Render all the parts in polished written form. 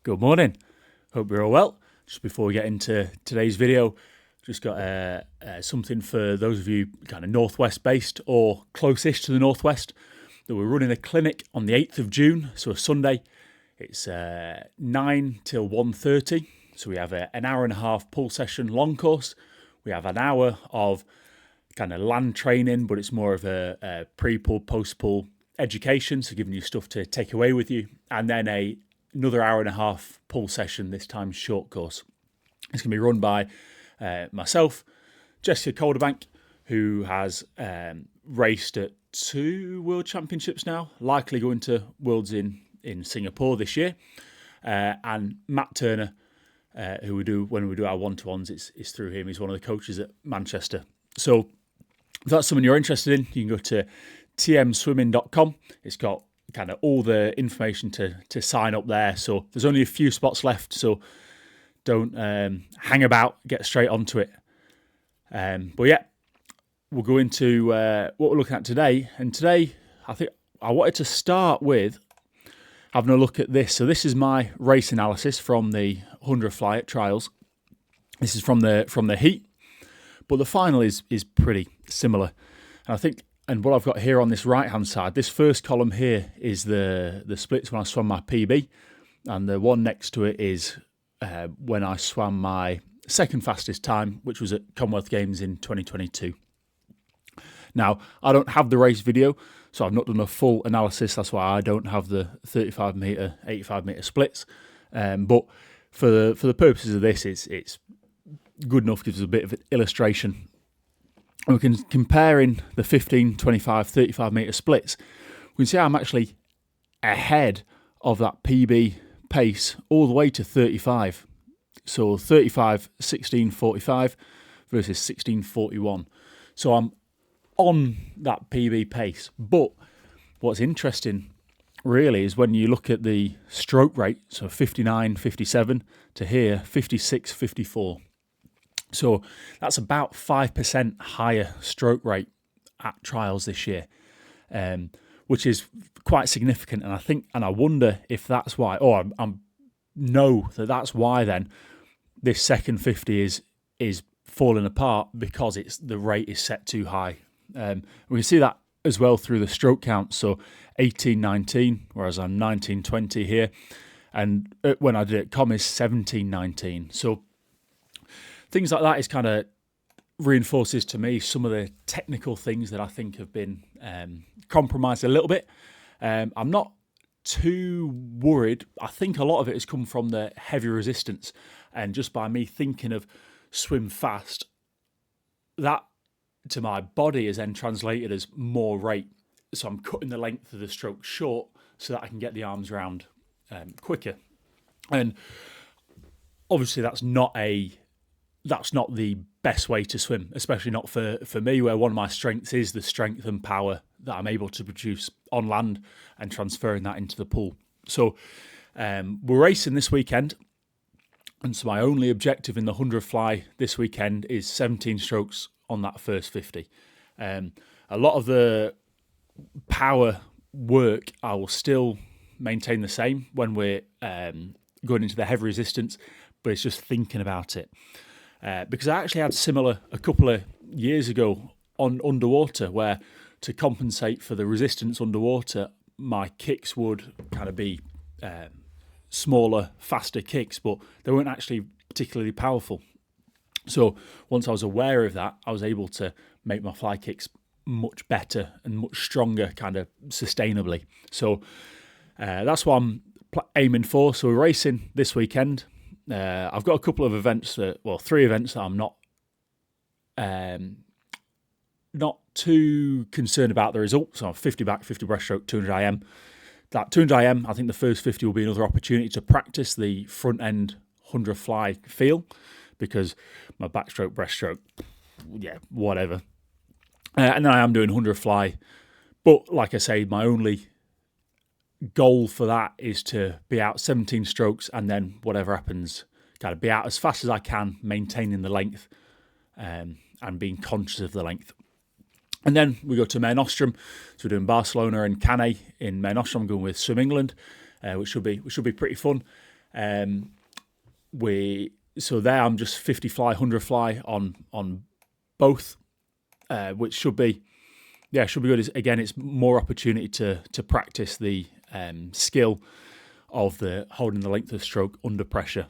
Good morning. Hope you're all well. Just before we get into today's video, just got something for those of you kind of northwest based or close-ish to the northwest, that we're running a clinic on the 8th of June, so a Sunday. It's 9 till 1:30. So we have an hour and a half pull session long course. We have an hour of kind of land training, but it's more of a pre-pull, post-pull education, so giving you stuff to take away with you. And then another hour and a half pull session, this time short course. It's going to be run by myself, Jessica Calderbank, who has raced at 2 World Championships now, likely going to Worlds in Singapore this year, and Matt Turner, who when we do our one-to-ones, it's through him. He's one of the coaches at Manchester. So if that's something you're interested in, you can go to tmswimming.com. It's got kind of all the information to sign up there. So there's only a few spots left, so don't hang about, get straight onto it. But yeah, we'll go into what we're looking at today. And today, I think I wanted to start with having a look at this. So this is my race analysis from the 100 fly at trials. This is from the heat, but the final is pretty similar. And I think, and what I've got here on this right-hand side, this first column here is the splits when I swam my PB, and the one next to it is when I swam my second fastest time, which was at Commonwealth Games in 2022. Now, I don't have the race video, so I've not done a full analysis. That's why I don't have the 35 metre, 85 metre splits. But for the purposes of this, it's good enough, gives us a bit of an illustration. And we can comparing the 15, 25, 35 metre splits. We can see I'm actually ahead of that PB pace all the way to 35. So 35, 16:45 versus 16:41. So I'm on that PB pace. But what's interesting really is when you look at the stroke rate, so 59, 57 to here, 56, 54. So that's about 5% higher stroke rate at trials this year, which is quite significant. And I wonder if that's why, or I know that's why then this second 50 is falling apart, because the rate is set too high. We can see that as well through the stroke count. So 18:19, whereas I'm 19:20 here, and when I did it, is 17:19. So things like that is kind of reinforces to me some of the technical things that I think have been compromised a little bit. I'm not too worried. I think a lot of it has come from the heavy resistance, and just by me thinking of swim fast, that to my body is then translated as more rate. So I'm cutting the length of the stroke short so that I can get the arms round quicker. And obviously that's not the best way to swim, especially not for me, where one of my strengths is the strength and power that I'm able to produce on land and transferring that into the pool. So we're racing this weekend, and so my only objective in the 100 fly this weekend is 17 strokes on that first 50. A lot of the power work I will still maintain the same when we're going into the heavy resistance, but it's just thinking about it. Because I actually had similar a couple of years ago on underwater, where to compensate for the resistance underwater, my kicks would kind of be smaller, faster kicks, but they weren't actually particularly powerful. So once I was aware of that, I was able to make my fly kicks much better and much stronger, kind of sustainably. So that's what I'm aiming for. So we're racing this weekend. I've got a couple of events 3 events that I'm not too concerned about the result. So 50 back, 50 breaststroke, 200 IM. That 200 IM, I think the first 50 will be another opportunity to practice the front end 100 fly feel, because my backstroke, breaststroke, yeah, whatever. And then I am doing 100 fly. But like I say, my only goal for that is to be out 17 strokes, and then whatever happens, kind of be out as fast as I can, maintaining the length and being conscious of the length. And then we go to Mare Nostrum. So we're doing Barcelona and Cannes in Mare Nostrum. I'm going with Swim England, which should be pretty fun. So there I'm just 50 fly, 100 fly on both, which should be good. Again, it's more opportunity to practice the skill of the holding the length of stroke under pressure.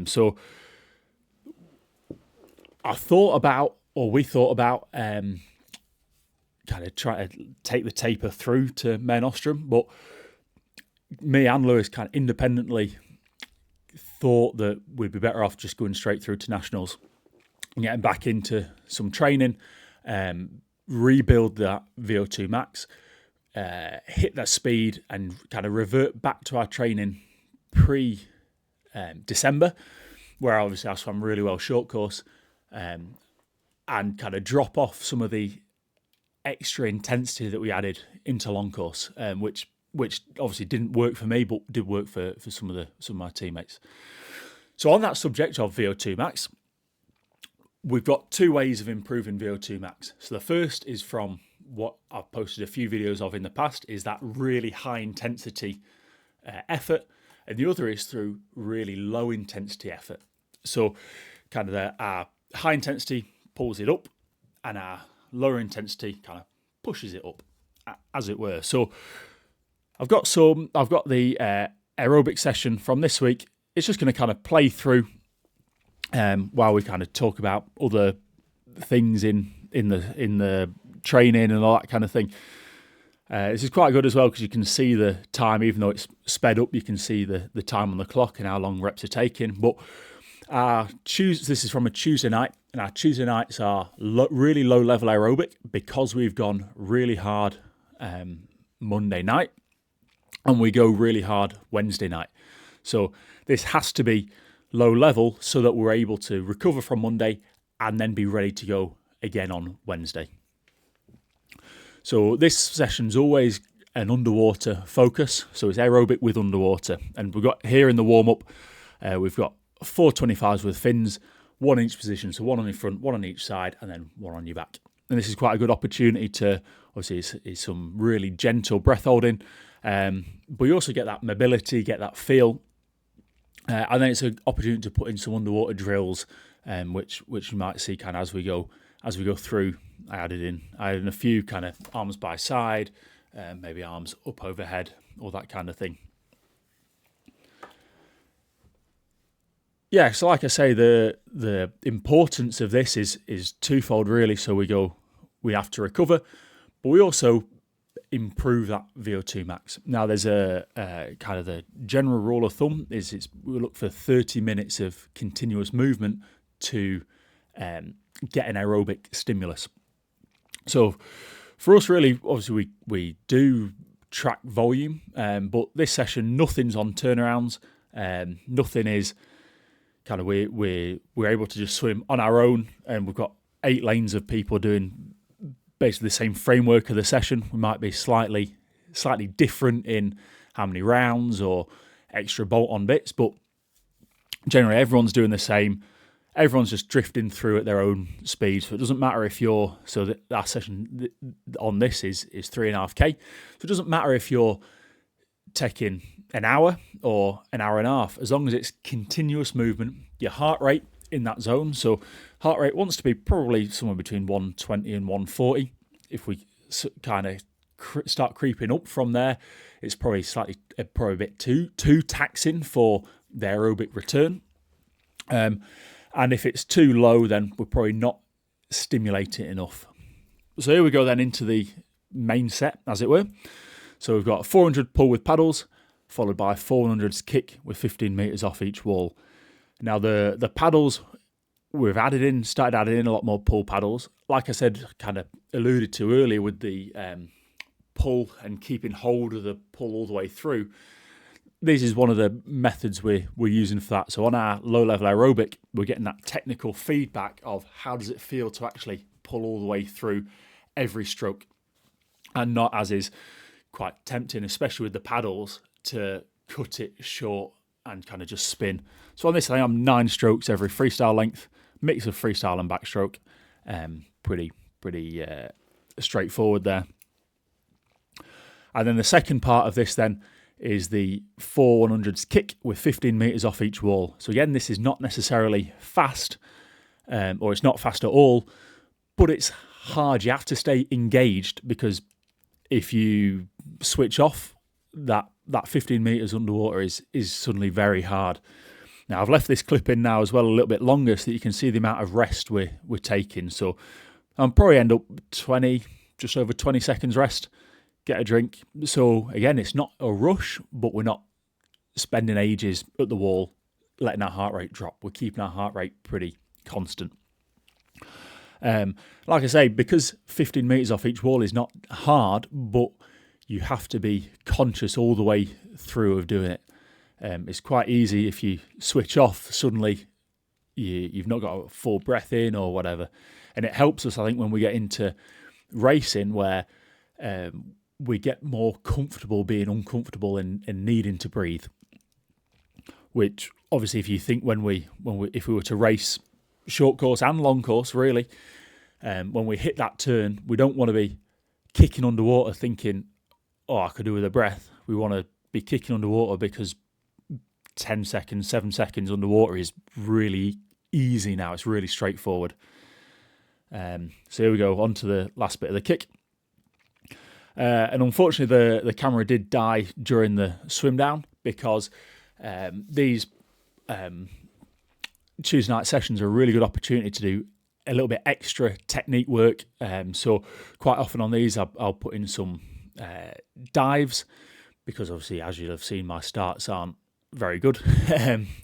So we thought about kind of try to take the taper through to Mare Nostrum, but me and Lewis kind of independently thought that we'd be better off just going straight through to Nationals and getting back into some training, rebuild that VO2 max, hit that speed, and kind of revert back to our training pre-December, where obviously I swam really well short course, and kind of drop off some of the extra intensity that we added into long course, which obviously didn't work for me, but did work for some of my teammates. So on that subject of VO2 max, we've got two ways of improving VO2 max. So the first is from what I've posted a few videos of in the past, is that really high intensity effort, and the other is through really low intensity effort. So kind of our high intensity pulls it up, and our lower intensity kind of pushes it up, as it were. So I've got the aerobic session from this week. It's just going to kind of play through while we kind of talk about other things in the training and all that kind of thing. This is quite good as well because you can see the time, even though it's sped up. You can see the time on the clock and how long reps are taking. But this is from a Tuesday night, and our Tuesday nights are really low level aerobic because we've gone really hard Monday night, and we go really hard Wednesday night. So this has to be low level so that we're able to recover from Monday and then be ready to go again on Wednesday. So this session's always an underwater focus. So it's aerobic with underwater. And we've got here in the warm-up, we've got 4 25s with fins, one in each position. So one on your front, one on each side, and then one on your back. And this is quite a good opportunity to, obviously, it's some really gentle breath holding. But you also get that mobility, get that feel. And then it's an opportunity to put in some underwater drills, which you might see kind of as we go through. I added in a few kind of arms by side, maybe arms up overhead, all that kind of thing. Yeah, so like I say, the importance of this is twofold really. So we have to recover, but we also improve that VO2 max. Now there's a kind of the general rule of thumb is we look for 30 minutes of continuous movement to get an aerobic stimulus. So for us really, obviously we do track volume, but this session nothing's on turnarounds, nothing is kind of we're able to just swim on our own, and we've got 8 lanes of people doing basically the same framework of the session. We might be slightly different in how many rounds or extra bolt-on bits, but generally everyone's doing the same. Everyone's just drifting through at their own speed. So it doesn't matter if our session on this is 3.5K. So it doesn't matter if you're taking an hour or an hour and a half, as long as it's continuous movement, your heart rate in that zone. So heart rate wants to be probably somewhere between 120 and 140. If we kind of start creeping up from there, it's probably a bit too taxing for the aerobic return. And if it's too low, then we're probably not stimulating it enough. So here we go then into the main set, as it were. So we've got 400 pull with paddles, followed by 400s kick with 15 metres off each wall. Now the paddles, we've started adding in a lot more pull paddles. Like I said, kind of alluded to earlier with the pull and keeping hold of the pull all the way through. This is one of the methods we're using for that. So on our low-level aerobic, we're getting that technical feedback of how does it feel to actually pull all the way through every stroke, and not, as is quite tempting, especially with the paddles, to cut it short and kind of just spin. So on this thing, I'm 9 strokes every freestyle length, mix of freestyle and backstroke. Pretty straightforward there. And then the second part of this then is the 4 100s kick with 15 metres off each wall. So again, this is not necessarily fast, or it's not fast at all, but it's hard. You have to stay engaged, because if you switch off, that 15 metres underwater is suddenly very hard. Now, I've left this clip in now as well a little bit longer so that you can see the amount of rest we're taking. So I'll probably end up just over 20 seconds rest, get a drink. So again, it's not a rush, but we're not spending ages at the wall letting our heart rate drop. We're keeping our heart rate pretty constant. Like I say, because 15 metres off each wall is not hard, but you have to be conscious all the way through of doing it. It's quite easy if you switch off, suddenly you've not got a full breath in or whatever. And it helps us, I think, when we get into racing, where we get more comfortable being uncomfortable and needing to breathe. Which obviously, if you think if we were to race short course and long course, really, when we hit that turn, we don't want to be kicking underwater thinking, oh, I could do with a breath. We want to be kicking underwater because 10 seconds, 7 seconds underwater is really easy now. It's really straightforward. So here we go, on to the last bit of the kick. And unfortunately, the camera did die during the swim down, because these Tuesday night sessions are a really good opportunity to do a little bit extra technique work. So quite often on these, I'll put in some dives, because obviously, as you'll have seen, my starts aren't very good.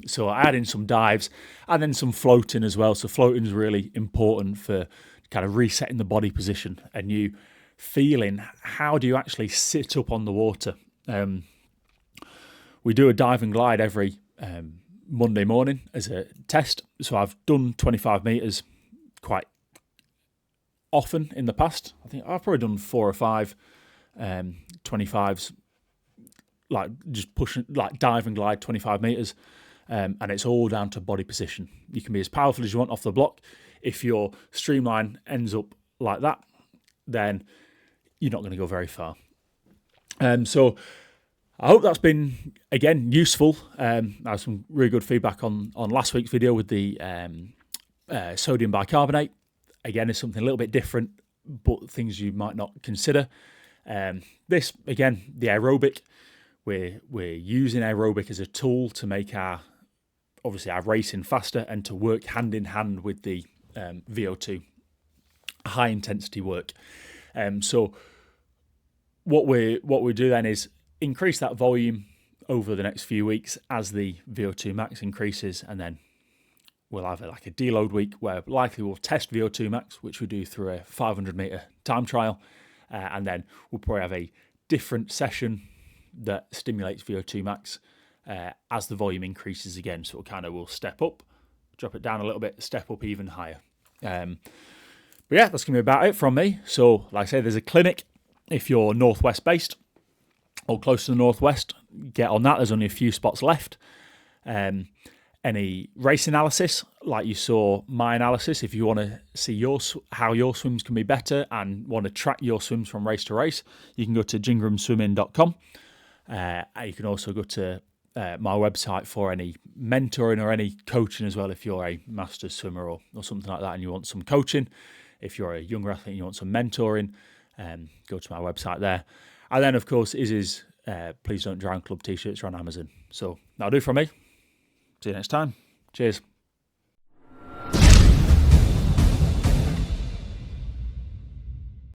So I add in some dives and then some floating as well. So floating is really important for kind of resetting the body position and you feeling, how do you actually sit up on the water? We do a dive and glide every Monday morning as a test. So I've done 25 metres quite often in the past. I think I've probably done 4 or 5 25s, like just pushing, like dive and glide 25 metres, and it's all down to body position. You can be as powerful as you want off the block. If your streamline ends up like that, then you're not going to go very far. So I hope that's been, again, useful. I had some really good feedback on last week's video with the sodium bicarbonate. Again, is something a little bit different, but things you might not consider. This, again, the aerobic. We're using aerobic as a tool to make our racing faster and to work hand in hand with the VO2 high intensity work. So what we do then is increase that volume over the next few weeks as the VO2 max increases, and then we'll have like a deload week where likely we'll test VO2 max, which we do through a 500 meter time trial, and then we'll probably have a different session that stimulates VO2 max as the volume increases again. So we'll step up, drop it down a little bit, step up even higher. But yeah, that's going to be about it from me. So like I say, there's a clinic if you're northwest based or close to the northwest. Get on that. There's only a few spots left. Any race analysis, like you saw my analysis, if you want to see how your swims can be better and want to track your swims from race to race, you can go to jingramswimming.com. You can also go to my website for any mentoring or any coaching as well, if you're a master's swimmer or something like that and you want some coaching. If you're a younger athlete and you want some mentoring, go to my website there. And then, of course, Izzy's Please Don't Drown Club t-shirts are on Amazon. So that'll do from me. See you next time. Cheers.